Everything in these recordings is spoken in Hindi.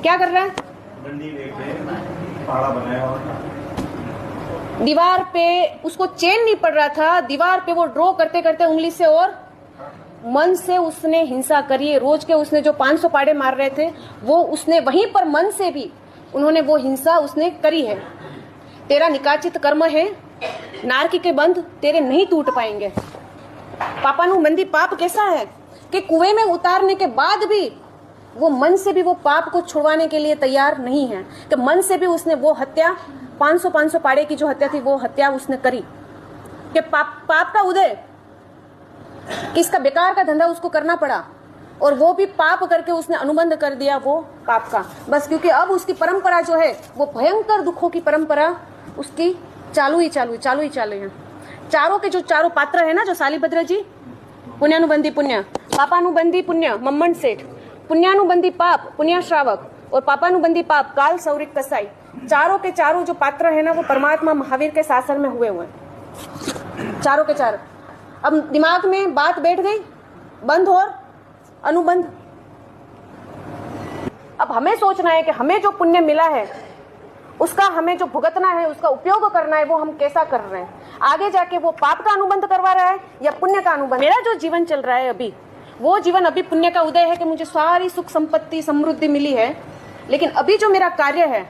क्या कर रहा है? पहाड़ा बनाया और दीवार पे उसको चैन नहीं पड़ रहा था, दीवार पे वो ड्रॉ करते करते उंगली से और मन से उसने हिंसा करी। रोज के उसने जो 500 पाड़े मार रहे थे वो उसने वहीं पर मन से भी उन्होंने वो हिंसा उसने करी है। तेरा निकाचित कर्म है, नारकी के बंध तेरे नहीं टूट पाएंगे। पापानुबंधी पाप कैसा है कि कुएं में उतारने के बाद भी वो मन से भी वो पाप को छुड़वाने के लिए तैयार नहीं है, कि मन से भी उसने वो हत्या 500 पाड़े की जो हत्या थी वो हत्या उसने करी, कि पाप का उदय, किसका बेकार का धंधा उसको करना पड़ा और वो भी पाप करके उसने अनुबंध कर दिया वो पाप का। बस क्योंकि अब उसकी परंपरा जो है वो भयंकर दुखों की परंपरा उसकी चालू ही है। चारों के जो चारों पात्र है ना, जो सालिभद्र जी, पुण्यानुबंधी पुण्य, पापानुबंधी पुण्य मम्मन सेठ, पुण्यानुबंधी पाप पुण्य श्रावक और पापानुबंधी पाप काल सौरिक कसाई, चारों के चारों जो पात्र है ना वो परमात्मा महावीर के शासन में हुए चारों के चार। अब दिमाग में बात बैठ गई, बंध और अनुबंध। अब हमें सोचना है कि हमें जो पुण्य मिला है उसका हमें जो भुगतना है, उसका उपयोग करना है, वो हम कैसा कर रहे हैं। आगे जाके वो पाप का अनुबंध करवा रहा है या पुण्य का अनुबंध। मेरा जो जीवन चल रहा है अभी, वो जीवन अभी पुण्य का उदय है कि मुझे सारी सुख संपत्ति समृद्धि मिली है, लेकिन अभी जो मेरा कार्य है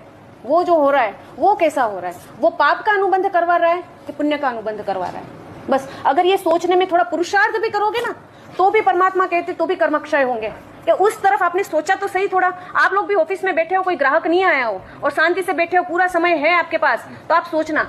वो जो हो रहा है वो कैसा हो रहा है, वो पाप का अनुबंध करवा रहा है कि पुण्य का अनुबंध करवा रहा है। बस अगर ये सोचने में थोड़ा पुरुषार्थ भी करोगे ना तो भी परमात्मा कहते तो भी कर्मक्षय होंगे, कि उस तरफ आपने सोचा तो सही। थोड़ा आप लोग भी ऑफिस में बैठे हो, कोई ग्राहक नहीं आया हो और शांति से बैठे हो, पूरा समय है आपके पास, तो आप सोचना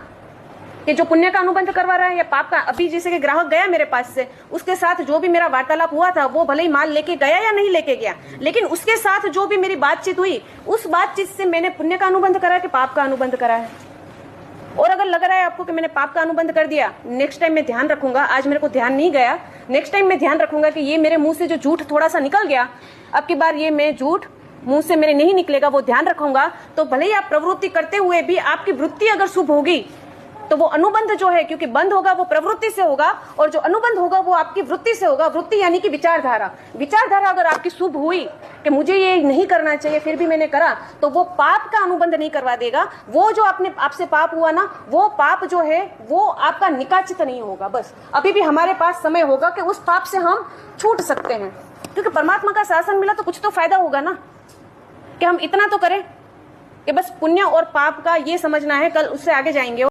कि जो पुण्य का अनुबंध करवा रहा है या पाप का। अभी जैसे कि ग्राहक गया मेरे पास से, उसके साथ जो भी मेरा वार्तालाप हुआ था वो भले ही माल लेके गया या नहीं लेके गया, लेकिन उसके साथ जो भी मेरी बातचीत हुई उस बातचीत से मैंने पुण्य का अनुबंध करा कि पाप का अनुबंध करा है। और अगर लग रहा है आपको कि मैंने पाप का अनुबंध कर दिया, नेक्स्ट टाइम मैं ध्यान रखूंगा। आज मेरे को ध्यान नहीं गया, नेक्स्ट टाइम मैं ध्यान रखूंगा कि ये मेरे मुंह से जो झूठ थोड़ा सा निकल गया, अब की बार ये मैं झूठ मुंह से मेरे नहीं निकलेगा, वो ध्यान रखूंगा। तो भले ही आप प्रवृत्ति करते हुए भी आपकी वृत्ति अगर शुभ होगी तो वो अनुबंध जो है, क्योंकि बंध होगा वो प्रवृत्ति से होगा और जो अनुबंध होगा वो आपकी वृत्ति से होगा। वृत्ति यानी कि विचारधारा। विचारधारा अगर आपकी शुभ हुई कि मुझे ये नहीं करना चाहिए फिर भी मैंने करा, तो वो पाप का अनुबंध नहीं करवा देगा। वो जो आपसे पाप हुआ ना, वो पाप जो है वो आपका निकाचित नहीं होगा। बस अभी भी हमारे पास समय होगा कि उस पाप से हम छूट सकते हैं, क्योंकि परमात्मा का शासन मिला तो कुछ तो फायदा होगा ना, कि हम इतना तो करें कि बस पुण्य और पाप का ये समझना है। कल उससे आगे जाएंगे।